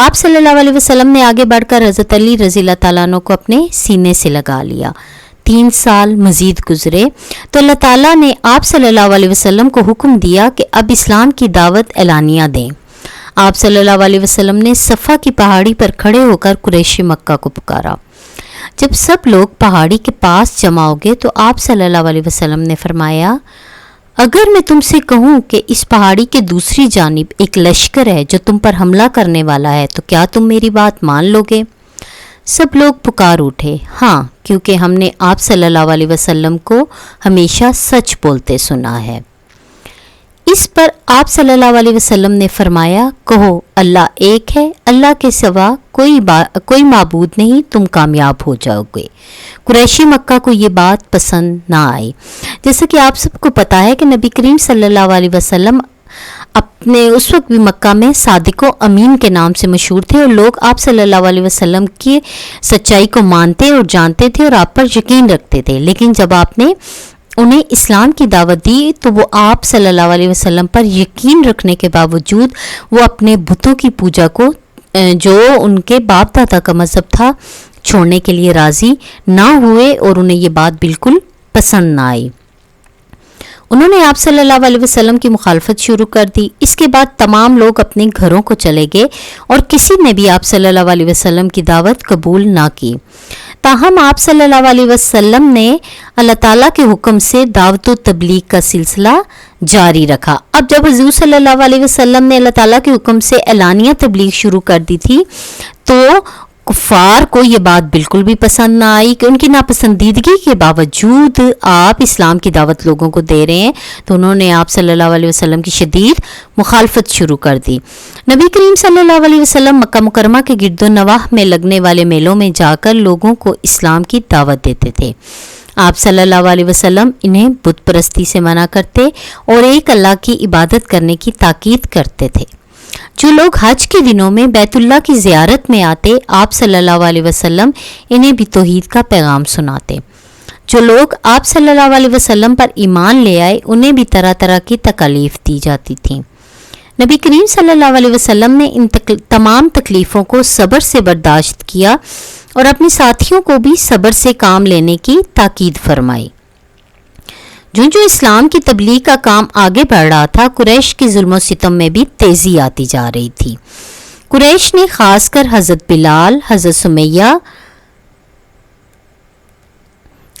آپ صلی اللہ علیہ وسلم نے آگے بڑھ کر حضرت علی رضی اللہ تعالیٰ عنہ کو اپنے سینے سے لگا لیا۔ 3 سال مزید گزرے تو اللہ تعالیٰ نے آپ صلی اللہ علیہ وسلم کو حکم دیا کہ اب اسلام کی دعوت اعلانیہ دیں۔ آپ صلی اللہ علیہ وسلم نے صفا کی پہاڑی پر کھڑے ہو کر قریش مکہ کو پکارا۔ جب سب لوگ پہاڑی کے پاس جمع ہو گئے تو آپ صلی اللہ علیہ وسلم نے فرمایا، اگر میں تم سے کہوں کہ اس پہاڑی کے دوسری جانب ایک لشکر ہے جو تم پر حملہ کرنے والا ہے تو کیا تم میری بات مان لو گے؟ سب لوگ پکار اٹھے، ہاں، کیونکہ ہم نے آپ صلی اللہ علیہ وسلم کو ہمیشہ سچ بولتے سنا ہے۔ اس پر آپ صلی اللہ علیہ وسلم نے فرمایا، کہو اللہ ایک ہے، اللہ کے سوا کوئی معبود نہیں، تم کامیاب ہو جاؤ گے۔ قریشی مکہ کو یہ بات پسند نہ آئی۔ جیسا کہ آپ سب کو پتا ہے کہ نبی کریم صلی اللہ علیہ وسلم اپنے اس وقت بھی مکہ میں صادق و امین کے نام سے مشہور تھے، اور لوگ آپ صلی اللہ علیہ وسلم کی سچائی کو مانتے اور جانتے تھے اور آپ پر یقین رکھتے تھے۔ لیکن جب آپ نے انہیں اسلام کی دعوت دی تو وہ آپ صلی اللہ علیہ وسلم پر یقین رکھنے کے باوجود وہ اپنے بتوں کی پوجا کو، جو ان کے باپ دادا کا مذہب تھا، چھوڑنے کے لیے راضی نہ ہوئے، اور انہیں یہ بات بالکل پسند نہ آئی۔ انہوں نے آپ صلی اللہ علیہ وسلم کی مخالفت شروع کر دی۔ اس کے بعد تمام لوگ اپنے گھروں کو چلے گئے اور کسی نے بھی آپ صلی اللہ علیہ وسلم کی دعوت قبول نہ کی۔ تاہم آپ صلی اللہ علیہ وسلم نے اللہ تعالیٰ کے حکم سے دعوت و تبلیغ کا سلسلہ جاری رکھا۔ اب جب حضور صلی اللہ علیہ وسلم نے اللہ تعالیٰ کے حکم سے اعلانیہ تبلیغ شروع کر دی تھی تو کفار کو یہ بات بالکل بھی پسند نہ آئی کہ ان کی ناپسندیدگی کے باوجود آپ اسلام کی دعوت لوگوں کو دے رہے ہیں، تو انہوں نے آپ صلی اللہ علیہ وسلم کی شدید مخالفت شروع کر دی۔ نبی کریم صلی اللہ علیہ وسلم مکہ مکرمہ کے گرد و نواح میں لگنے والے میلوں میں جا کر لوگوں کو اسلام کی دعوت دیتے تھے۔ آپ صلی اللہ علیہ وسلم انہیں بت پرستی سے منع کرتے اور ایک اللہ کی عبادت کرنے کی تاکید کرتے تھے۔ جو لوگ حج کے دنوں میں بیت اللہ کی زیارت میں آتے، آپ صلی اللہ علیہ وسلم انہیں بھی توحید کا پیغام سناتے۔ جو لوگ آپ صلی اللہ علیہ وسلم پر ایمان لے آئے انہیں بھی طرح طرح کی تکالیف دی جاتی تھیں۔ نبی کریم صلی اللہ علیہ وسلم نے ان تمام تکلیفوں کو صبر سے برداشت کیا اور اپنے ساتھیوں کو بھی صبر سے کام لینے کی تاکید فرمائی۔ جو اسلام کی تبلیغ کا کام آگے بڑھ رہا تھا، قریش کے ظلم و ستم میں بھی تیزی آتی جا رہی تھی۔ قریش نے خاص کر حضرت بلال، حضرت سمیہ،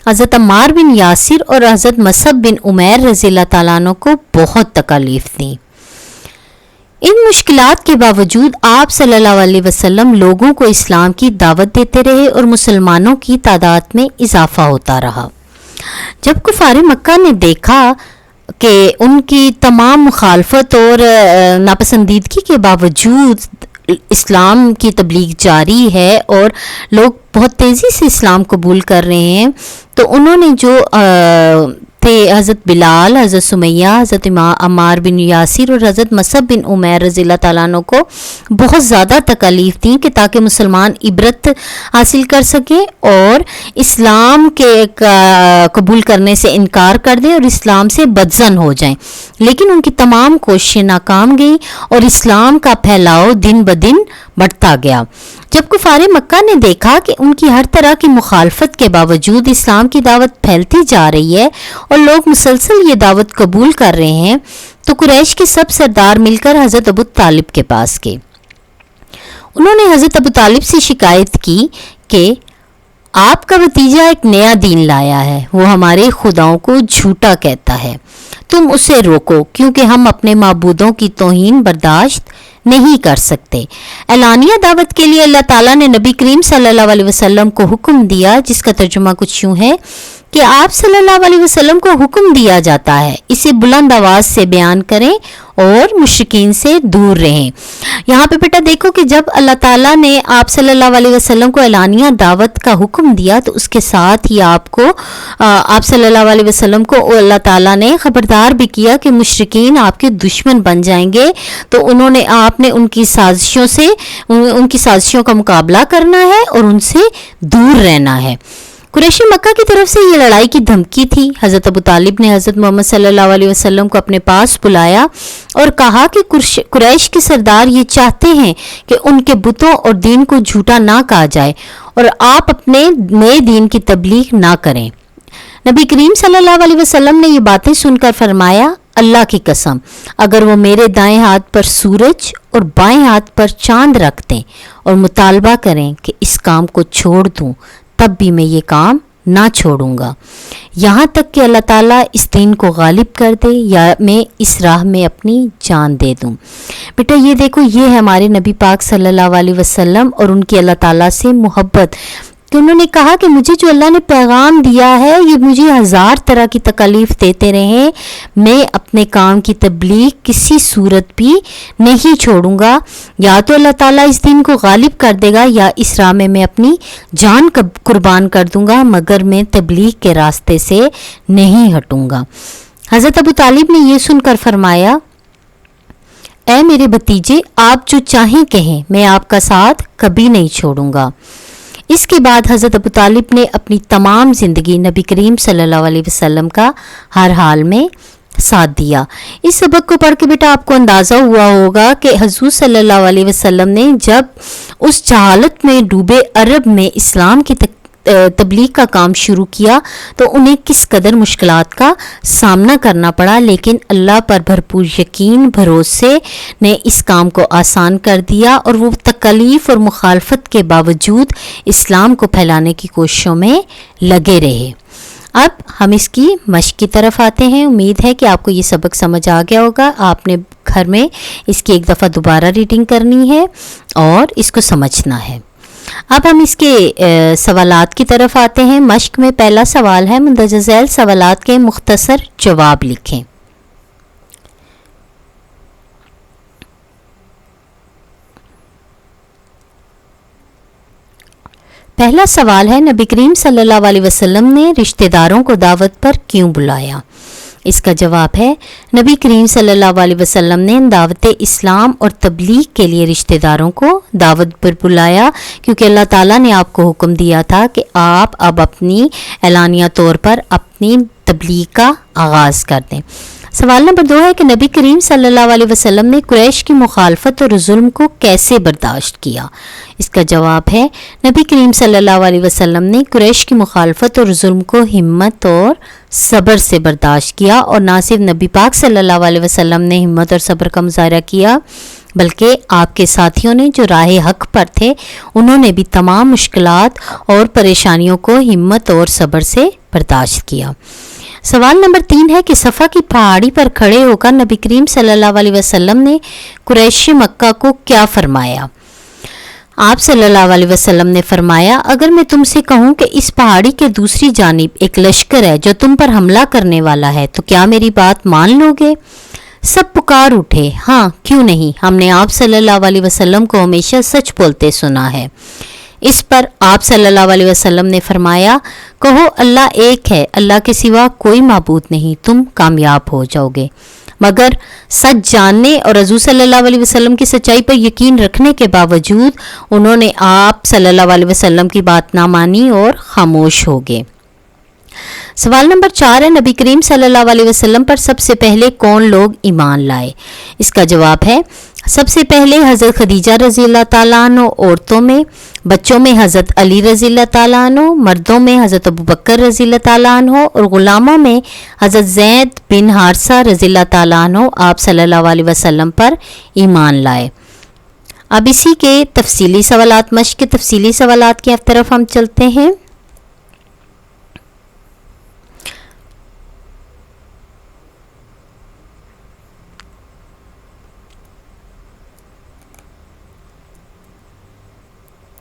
حضرت عمار بن یاسر اور حضرت مصعب بن عمیر رضی اللہ تعالیٰ عنہ کو بہت تکالیف دی۔ ان مشکلات کے باوجود آپ صلی اللہ علیہ وسلم لوگوں کو اسلام کی دعوت دیتے رہے اور مسلمانوں کی تعداد میں اضافہ ہوتا رہا۔ جب کفار مکہ نے دیکھا کہ ان کی تمام مخالفت اور ناپسندیدگی کے باوجود اسلام کی تبلیغ جاری ہے اور لوگ بہت تیزی سے اسلام قبول کر رہے ہیں، تو انہوں نے جو تھے حضرت بلال، حضرت سمیہ، حضرت عمار بن یاسر اور حضرت مصعب بن عمیر رضی اللہ تعالیٰ عنہ کو بہت زیادہ تکالیف دیں کہ تاکہ مسلمان عبرت حاصل کر سکیں اور اسلام کے قبول کرنے سے انکار کر دیں اور اسلام سے بدظن ہو جائیں۔ لیکن ان کی تمام کوششیں ناکام گئیں اور اسلام کا پھیلاؤ دن بدن بڑھتا گیا۔ جب کفار مکہ نے دیکھا کہ ان کی ہر طرح کی مخالفت کے باوجود اسلام کی دعوت پھیلتی جا رہی ہے اور لوگ مسلسل یہ دعوت قبول کر رہے ہیں، تو قریش کے سب سردار مل کر حضرت ابو طالب کے پاس گئے۔ انہوں نے حضرت ابو طالب سے شکایت کی کہ آپ کا بھتیجا ایک نیا دین لایا ہے، وہ ہمارے خداؤں کو جھوٹا کہتا ہے، تم اسے روکو کیونکہ ہم اپنے معبودوں کی توہین برداشت نہیں کر سکتے۔ اعلانیہ دعوت کے لیے اللہ تعالیٰ نے نبی کریم صلی اللہ علیہ وسلم کو حکم دیا، جس کا ترجمہ کچھ یوں ہے کہ آپ صلی اللہ علیہ وسلم کو حکم دیا جاتا ہے اسے بلند آواز سے بیان کریں اور مشرکین سے دور رہیں۔ یہاں پہ بیٹا دیکھو کہ جب اللہ تعالیٰ نے آپ صلی اللہ علیہ وسلم کو اعلانیہ دعوت کا حکم دیا تو اس کے ساتھ ہی آپ صلی اللہ علیہ وسلم کو اللہ تعالیٰ نے خبردار بھی کیا کہ مشرکین آپ کے دشمن بن جائیں گے، تو آپ نے ان کی سازشوں کا مقابلہ کرنا ہے اور ان سے دور رہنا ہے۔ قریشی مکہ کی طرف سے یہ لڑائی کی دھمکی تھی۔ حضرت ابو طالب نے حضرت محمد صلی اللہ علیہ وسلم کو اپنے پاس بلایا اور کہا کہ قریش کے سردار یہ چاہتے ہیں کہ ان کے بتوں اور دین کو جھوٹا نہ کہا جائے اور آپ اپنے نئے دین کی تبلیغ نہ کریں۔ نبی کریم صلی اللہ علیہ وسلم نے یہ باتیں سن کر فرمایا، اللہ کی قسم، اگر وہ میرے دائیں ہاتھ پر سورج اور بائیں ہاتھ پر چاند رکھ دیں اور مطالبہ کریں کہ اس کام کو چھوڑ دوں، تب بھی میں یہ کام نہ چھوڑوں گا، یہاں تک کہ اللہ تعالیٰ اس دین کو غالب کر دے یا میں اس راہ میں اپنی جان دے دوں۔ بیٹا یہ دیکھو، یہ ہے ہمارے نبی پاک صلی اللہ علیہ وسلم اور ان کی اللہ تعالیٰ سے محبت، کہ انہوں نے کہا کہ مجھے جو اللہ نے پیغام دیا ہے یہ مجھے 1000 طرح کی تکالیف دیتے رہے، میں اپنے کام کی تبلیغ کسی صورت بھی نہیں چھوڑوں گا، یا تو اللہ تعالیٰ اس دین کو غالب کر دے گا یا اس راہ میں اپنی جان قربان کر دوں گا، مگر میں تبلیغ کے راستے سے نہیں ہٹوں گا۔ حضرت ابو طالب نے یہ سن کر فرمایا، اے میرے بھتیجے، آپ جو چاہیں کہیں، میں آپ کا ساتھ کبھی نہیں چھوڑوں گا۔ اس کے بعد حضرت ابو طالب نے اپنی تمام زندگی نبی کریم صلی اللہ علیہ وسلم کا ہر حال میں ساتھ دیا۔ اس سبق کو پڑھ کے بیٹا آپ کو اندازہ ہوا ہوگا کہ حضور صلی اللہ علیہ وسلم نے جب اس جہالت میں ڈوبے عرب میں اسلام کی تبلیغ کا کام شروع کیا تو انہیں کس قدر مشکلات کا سامنا کرنا پڑا، لیکن اللہ پر بھرپور یقین بھروسے نے اس کام کو آسان کر دیا اور وہ تکلیف اور مخالفت کے باوجود اسلام کو پھیلانے کی کوششوں میں لگے رہے۔ اب ہم اس کی مشق کی طرف آتے ہیں۔ امید ہے کہ آپ کو یہ سبق سمجھ آ گیا ہوگا۔ آپ نے گھر میں اس کی ایک دفعہ دوبارہ ریڈنگ کرنی ہے اور اس کو سمجھنا ہے۔ اب ہم اس کے سوالات کی طرف آتے ہیں۔ مشق میں پہلا سوال ہے، مندرجہ ذیل سوالات کے مختصر جواب لکھیں۔ پہلا سوال ہے، نبی کریم صلی اللہ علیہ وسلم نے رشتہ داروں کو دعوت پر کیوں بلایا؟ اس کا جواب ہے، نبی کریم صلی اللہ علیہ وسلم نے دعوت اسلام اور تبلیغ کے لیے رشتہ داروں کو دعوت پر بلایا کیونکہ اللہ تعالیٰ نے آپ کو حکم دیا تھا کہ آپ اب اپنی اعلانیہ طور پر اپنی تبلیغ کا آغاز کر دیں۔ سوال نمبر 2 ہے کہ نبی کریم صلی اللہ علیہ وسلم نے قریش کی مخالفت اور ظلم کو کیسے برداشت کیا؟ اس کا جواب ہے، نبی کریم صلی اللہ علیہ وسلم نے قریش کی مخالفت اور ظلم کو ہمت اور صبر سے برداشت کیا، اور نہ صرف نبی پاک صلی اللہ علیہ وسلم نے ہمت اور صبر کا مظاہرہ کیا بلکہ آپ کے ساتھیوں نے جو راہ حق پر تھے انہوں نے بھی تمام مشکلات اور پریشانیوں کو ہمت اور صبر سے برداشت کیا۔ سوال نمبر 3 ہے کہ صفا کی پہاڑی پر کھڑے ہو کر نبی کریم صلی اللہ علیہ وسلم نے قریشی مکہ کو کیا فرمایا؟ آپ صلی اللہ علیہ وسلم نے فرمایا، اگر میں تم سے کہوں کہ اس پہاڑی کے دوسری جانب ایک لشکر ہے جو تم پر حملہ کرنے والا ہے تو کیا میری بات مان لو گے؟ سب پکار اٹھے، ہاں کیوں نہیں، ہم نے آپ صلی اللہ علیہ وسلم کو ہمیشہ سچ بولتے سنا ہے۔ اس پر آپ صلی اللہ علیہ وسلم نے فرمایا، کہو اللہ ایک ہے، اللہ کے سوا کوئی معبود نہیں، تم کامیاب ہو جاؤ گے۔ مگر سچ جاننے اور حضور صلی اللہ علیہ وسلم کی سچائی پر یقین رکھنے کے باوجود انہوں نے آپ صلی اللہ علیہ وسلم کی بات نہ مانی اور خاموش ہو گئے۔ سوال نمبر 4 ہے، نبی کریم صلی اللہ علیہ وسلم پر سب سے پہلے کون لوگ ایمان لائے؟ اس کا جواب ہے، سب سے پہلے حضرت خدیجہ رضی اللہ تعالیٰ عنہ، عورتوں میں، بچوں میں حضرت علی رضی اللہ تعالیٰ عنہ، مردوں میں حضرت ابوبکر رضی اللہ تعالیٰ عنہ اور غلاموں میں حضرت زید بن حارثہ رضی اللہ تعالیٰ عنہ آپ صلی اللہ علیہ وسلم پر ایمان لائے۔ اب اسی کے تفصیلی سوالات، مشق کے تفصیلی سوالات کی طرف ہم چلتے ہیں۔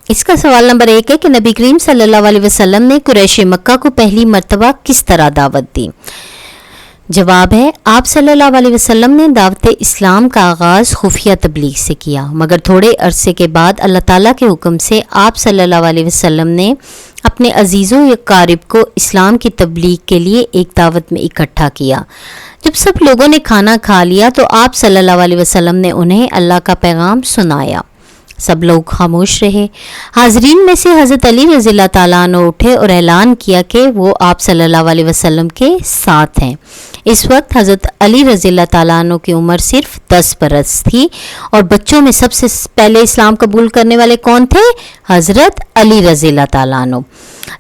اس کا سوال نمبر 1 ہے کہ نبی کریم صلی اللہ علیہ وسلم نے قریش مکہ کو پہلی مرتبہ کس طرح دعوت دی؟ جواب ہے، آپ صلی اللہ علیہ وسلم نے دعوت اسلام کا آغاز خفیہ تبلیغ سے کیا، مگر تھوڑے عرصے کے بعد اللہ تعالیٰ کے حکم سے آپ صلی اللہ علیہ وسلم نے اپنے عزیزوں یا قارب کو اسلام کی تبلیغ کے لیے ایک دعوت میں اکٹھا کیا۔ جب سب لوگوں نے کھانا کھا لیا تو آپ صلی اللہ علیہ وسلم نے انہیں اللہ کا پیغام سنایا۔ سب لوگ خاموش رہے۔ حاضرین میں سے حضرت علی رضی اللہ تعالیٰ عنہ اٹھے اور اعلان کیا کہ وہ آپ صلی اللہ علیہ وسلم کے ساتھ ہیں۔ اس وقت حضرت علی رضی اللہ تعالیٰ عنہ کی عمر صرف 10 برس تھی، اور بچوں میں سب سے پہلے اسلام قبول کرنے والے کون تھے؟ حضرت علی رضی اللہ تعالیٰ عنہ۔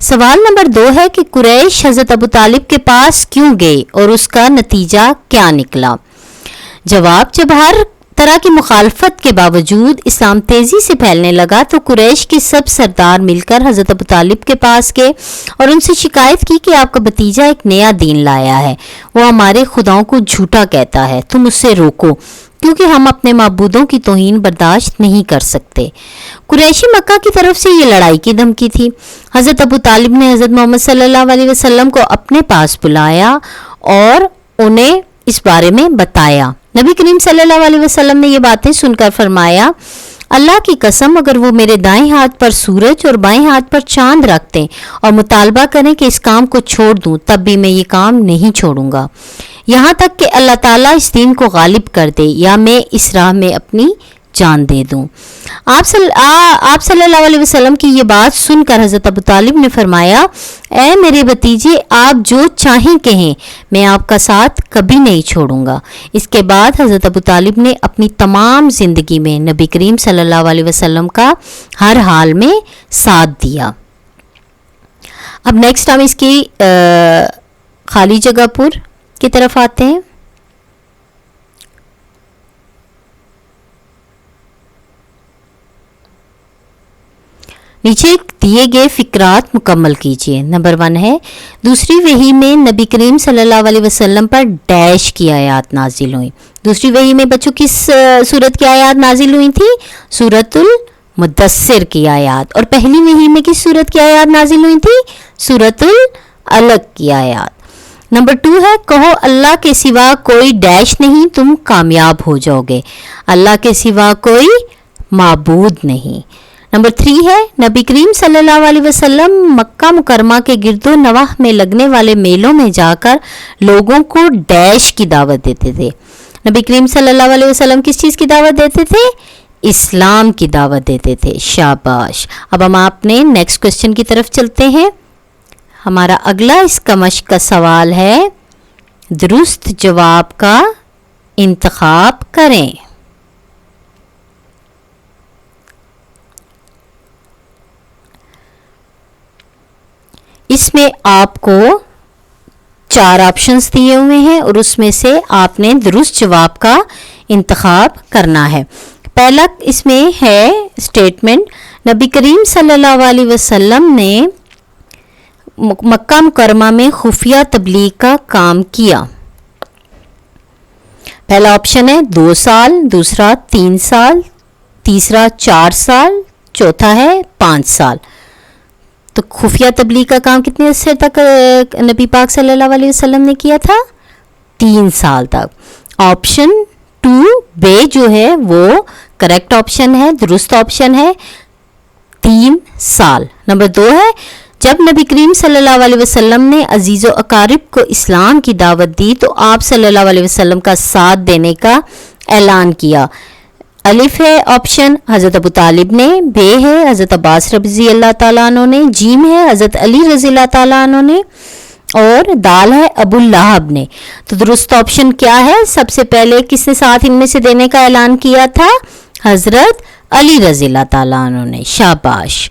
سوال نمبر 2 ہے کہ قریش حضرت ابو طالب کے پاس کیوں گئے اور اس کا نتیجہ کیا نکلا؟ جواب، جب ہر طرح کی مخالفت کے باوجود اسلام تیزی سے پھیلنے لگا تو قریش کے سب سردار مل کر حضرت ابو طالب کے پاس گئے اور ان سے شکایت کی کہ آپ کا بھتیجا ایک نیا دین لایا ہے، وہ ہمارے خداؤں کو جھوٹا کہتا ہے، تم اس سے روکو کیونکہ ہم اپنے معبودوں کی توہین برداشت نہیں کر سکتے۔ قریشی مکہ کی طرف سے یہ لڑائی کی دھمکی تھی۔ حضرت ابو طالب نے حضرت محمد صلی اللہ علیہ وسلم کو اپنے پاس بلایا اور انہیں اس بارے میں بتایا۔ نبی کریم صلی اللہ علیہ وسلم نے یہ باتیں سن کر فرمایا، اللہ کی قسم اگر وہ میرے دائیں ہاتھ پر سورج اور بائیں ہاتھ پر چاند رکھ دیں اور مطالبہ کریں کہ اس کام کو چھوڑ دوں، تب بھی میں یہ کام نہیں چھوڑوں گا، یہاں تک کہ اللہ تعالیٰ اس دین کو غالب کر دے یا میں اس راہ میں اپنی جان دے دوں۔ آپ صلی اللہ علیہ وسلم کی یہ بات سن کر حضرت ابو طالب نے فرمایا، اے میرے بھتیجے، آپ جو چاہیں کہیں، میں آپ کا ساتھ کبھی نہیں چھوڑوں گا۔ اس کے بعد حضرت ابو طالب نے اپنی تمام زندگی میں نبی کریم صلی اللہ علیہ وسلم کا ہر حال میں ساتھ دیا۔ اب نیکسٹ ہم اس کی خالی جگہ پر کی طرف آتے ہیں۔ نیچے دیے گئے فقرات مکمل کیجیے۔ نمبر 1 ہے، دوسری وحی میں نبی کریم صلی اللہ علیہ وسلم پر ڈیش کی آیات نازل ہوئی۔ دوسری وحی میں بچوں کس سورت کی آیات نازل ہوئی تھی؟ سورت المدثر کی آیات۔ اور پہلی وحی میں کس سورت کی آیات نازل ہوئی تھی؟ سورت العلق کی آیات۔ نمبر 2 ہے، کہو اللہ کے سوا کوئی ڈیش نہیں، تم کامیاب ہو جاؤ گے، اللہ کے سوا کوئی معبود نہیں۔ نمبر 3 ہے، نبی کریم صلی اللہ علیہ وسلم مکہ مکرمہ کے گرد و نواح میں لگنے والے میلوں میں جا کر لوگوں کو ڈیش کی دعوت دیتے تھے۔ نبی کریم صلی اللہ علیہ وسلم کس چیز کی دعوت دیتے تھے؟ اسلام کی دعوت دیتے تھے۔ شاباش۔ اب ہم اپنے نیکسٹ کوسچن کی طرف چلتے ہیں۔ ہمارا اگلا اس کا مشق کا سوال ہے، درست جواب کا انتخاب کریں۔ اس میں آپ کو 4 آپشنز دیے ہوئے ہیں اور اس میں سے آپ نے درست جواب کا انتخاب کرنا ہے۔ پہلا اس میں ہے اسٹیٹمنٹ، نبی کریم صلی اللہ علیہ وسلم نے مکہ مکرمہ میں خفیہ تبلیغ کا کام کیا۔ پہلا آپشن ہے 2 سال، دوسرا 3 سال، تیسرا 4 سال، چوتھا ہے 5 سال۔ تو خفیہ تبلیغ کا کام کتنے عرصے تک نبی پاک صلی اللہ علیہ وسلم نے کیا تھا؟ 3 سال تک۔ آپشن 2 بے جو ہے وہ کریکٹ آپشن ہے، درست آپشن ہے، 3 سال۔ نمبر 2 ہے، جب نبی کریم صلی اللہ علیہ وسلم نے عزیز و اقارب کو اسلام کی دعوت دی تو آپ صلی اللہ علیہ وسلم کا ساتھ دینے کا اعلان کیا۔ الف ہے آپشن حضرت ابو طالب نے، بے ہے حضرت عباس رضی اللہ تعالیٰ عنہ نے، جیم ہے حضرت علی رضی اللہ تعالیٰ عنہ نے، اور دال ہے ابو لہب نے۔ تو درست آپشن کیا ہے؟ سب سے پہلے کس نے ساتھ ان میں سے دینے کا اعلان کیا تھا؟ حضرت علی رضی اللہ تعالیٰ عنہ نے۔ شاباش۔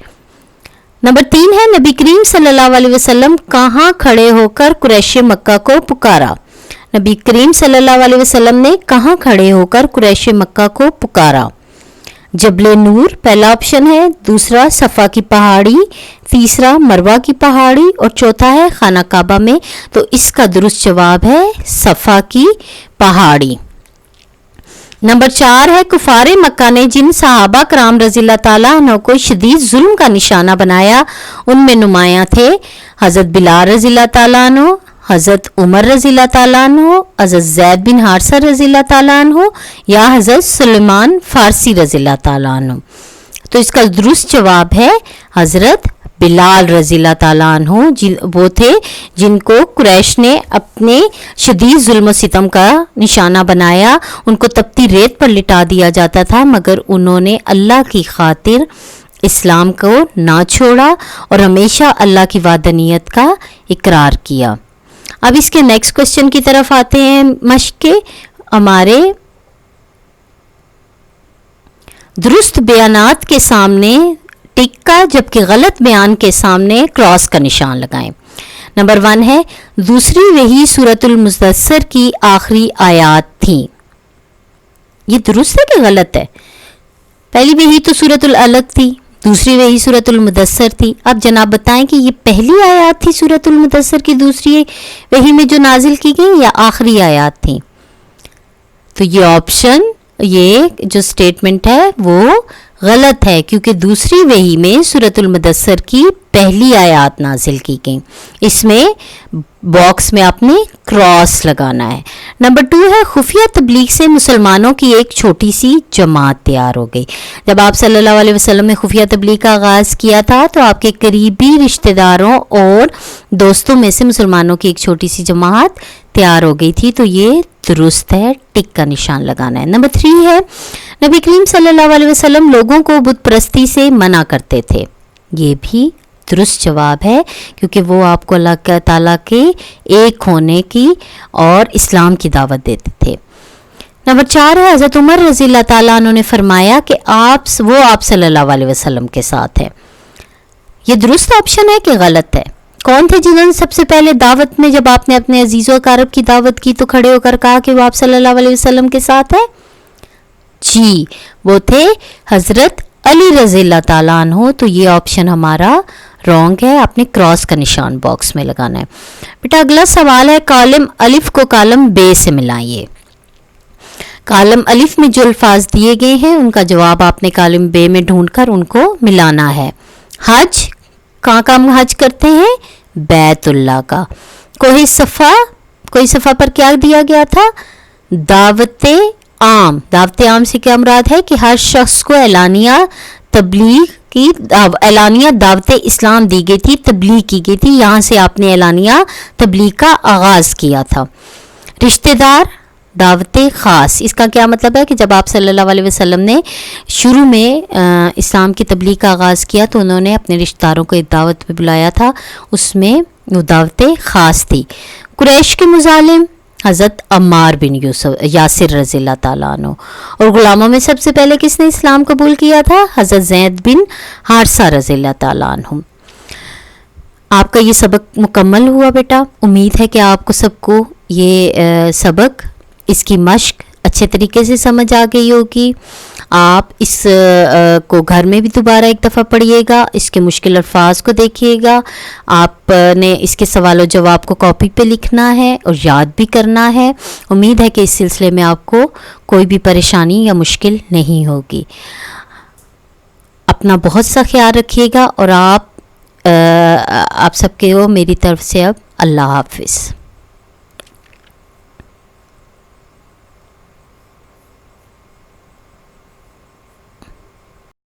نمبر 3 ہے، نبی کریم صلی اللہ علیہ وسلم کہاں کھڑے ہو کر قریش مکہ کو پکارا؟ نبی کریم صلی اللہ علیہ وسلم نے کہاں کھڑے ہو کر قریش مکہ کو پکارا؟ جبل نور پہلا آپشن ہے، دوسرا صفا کی پہاڑی، تیسرا مروہ کی پہاڑی، اور چوتھا ہے خانہ کعبہ میں۔ تو اس کا درست جواب ہے صفا کی پہاڑی۔ نمبر 4 ہے، کفار مکہ نے جن صحابہ کرام رضی اللہ تعالیٰ عنہ کو شدید ظلم کا نشانہ بنایا ان میں نمایاں تھے حضرت بلال رضی اللہ تعالیٰ عنہ، حضرت عمر رضی اللہ تعالیٰ عنہ، حضرت زید بن حارثہ رضی اللہ تعالیٰ عنہ، یا حضرت سلیمان فارسی رضی اللہ تعالیٰ عنہ۔ تو اس کا درست جواب ہے حضرت بلال رضی اللہ تعالیٰ عنہ وہ تھے جن کو قریش نے اپنے شدید ظلم و ستم کا نشانہ بنایا. ان کو تپتی ریت پر لٹا دیا جاتا تھا، مگر انہوں نے اللہ کی خاطر اسلام کو نہ چھوڑا اور ہمیشہ اللہ کی وحدانیت کا اقرار کیا. اب اس کے نیکسٹ کوشچن کی طرف آتے ہیں. مشق کے ہمارے درست بیانات کے سامنے ٹک کا جبکہ غلط بیان کے سامنے کراس کا نشان لگائیں. نمبر 1 ہے دوسری وحی سورۃ المدثر کی آخری آیات تھیں. یہ درست ہے کہ غلط ہے؟ پہلی وحی تو سورۃ العلق تھی، دوسری وحی سورۃ المدثر تھی. اب جناب بتائیں کہ یہ پہلی آیات تھی سورۃ المدثر کی دوسری وحی میں جو نازل کی گئی یا آخری آیات تھیں؟ تو یہ آپشن، یہ جو سٹیٹمنٹ ہے وہ غلط ہے، کیونکہ دوسری وحی میں سورۃ المدثر کی پہلی آیات نازل کی گئیں. اس میں باکس میں آپ نے کراس لگانا ہے. نمبر 2 ہے خفیہ تبلیغ سے مسلمانوں کی ایک چھوٹی سی جماعت تیار ہو گئی. جب آپ صلی اللہ علیہ وسلم نے خفیہ تبلیغ کا آغاز کیا تھا تو آپ کے قریبی رشتہ داروں اور دوستوں میں سے مسلمانوں کی ایک چھوٹی سی جماعت تیار ہو گئی تھی. تو یہ درست ہے، ٹک کا نشان لگانا ہے. نمبر 3 ہے نبی کریم صلی اللہ علیہ وسلم لوگوں کو بت پرستی سے منع کرتے تھے. یہ بھی درست جواب ہے، کیونکہ وہ آپ کو اللہ تعالیٰ کے ایک ہونے کی اور اسلام کی دعوت دیتے تھے. نمبر 4 ہے حضرت عمر رضی اللہ تعالیٰ عنہ نے فرمایا کہ آپ صلی اللہ علیہ وسلم کے ساتھ ہے. یہ درست آپشن ہے کہ غلط ہے؟ کون تھے جنہوں نے سب سے پہلے دعوت میں جب آپ نے اپنے عزیز و اقارب کی دعوت کی تو کھڑے ہو کر کہا کہ وہ آپ صلی اللہ علیہ وسلم کے ساتھ ہے؟ جی، وہ تھے حضرت علی رضی اللہ تعالیٰ عنہ. تو یہ آپشن ہمارا رانگ ہے، آپ نے کراس کا نشان باکس میں لگانا ہے. بیٹا اگلا سوال ہے کالم الف کو کالم بے سے ملائیے. کالم الف میں جو الفاظ دیے گئے ہیں ان کا جواب آپ نے کالم بے میں ڈھونڈ کر ان کو ملانا ہے. حج، کہاں کا ہم حج کرتے ہیں؟ بیت اللہ کا. کوئی صفحہ پر کیا دیا گیا تھا؟ دعوت عام. دعوت عام سے کیا مراد ہے کہ ہر شخص کو اعلانیہ دعوت اسلام دی گئی تھی، تبلیغ کی گئی تھی. یہاں سے آپ نے اعلانیہ تبلیغ کا آغاز کیا تھا. رشتہ دار، دعوت خاص. اس کا کیا مطلب ہے کہ جب آپ صلی اللہ علیہ وسلم نے شروع میں اسلام کی تبلیغ کا آغاز کیا تو انہوں نے اپنے رشتہ داروں کو ایک دعوت پہ بلایا تھا، اس میں وہ دعوت خاص تھی. قریش کے مظالم حضرت عمار بن یاسر رضی اللہ تعالیٰ عنہ. اور غلاموں میں سب سے پہلے کس نے اسلام قبول کیا تھا؟ حضرت زید بن حارثہ رضی اللہ تعالیٰ عنہ. آپ کا یہ سبق مکمل ہوا بیٹا. امید ہے کہ آپ کو سب کو یہ سبق، اس کی مشق اچھے طریقے سے سمجھ آ گئی ہوگی. آپ اس کو گھر میں بھی دوبارہ ایک دفعہ پڑھیے گا، اس کے مشکل الفاظ کو دیکھیے گا. آپ نے اس کے سوال و جواب کو کاپی پہ لکھنا ہے اور یاد بھی کرنا ہے. امید ہے کہ اس سلسلے میں آپ کو کوئی بھی پریشانی یا مشکل نہیں ہوگی. اپنا بہت سا خیال رکھیے گا اور آپ سب کے ہو میری طرف سے اب اللہ حافظ.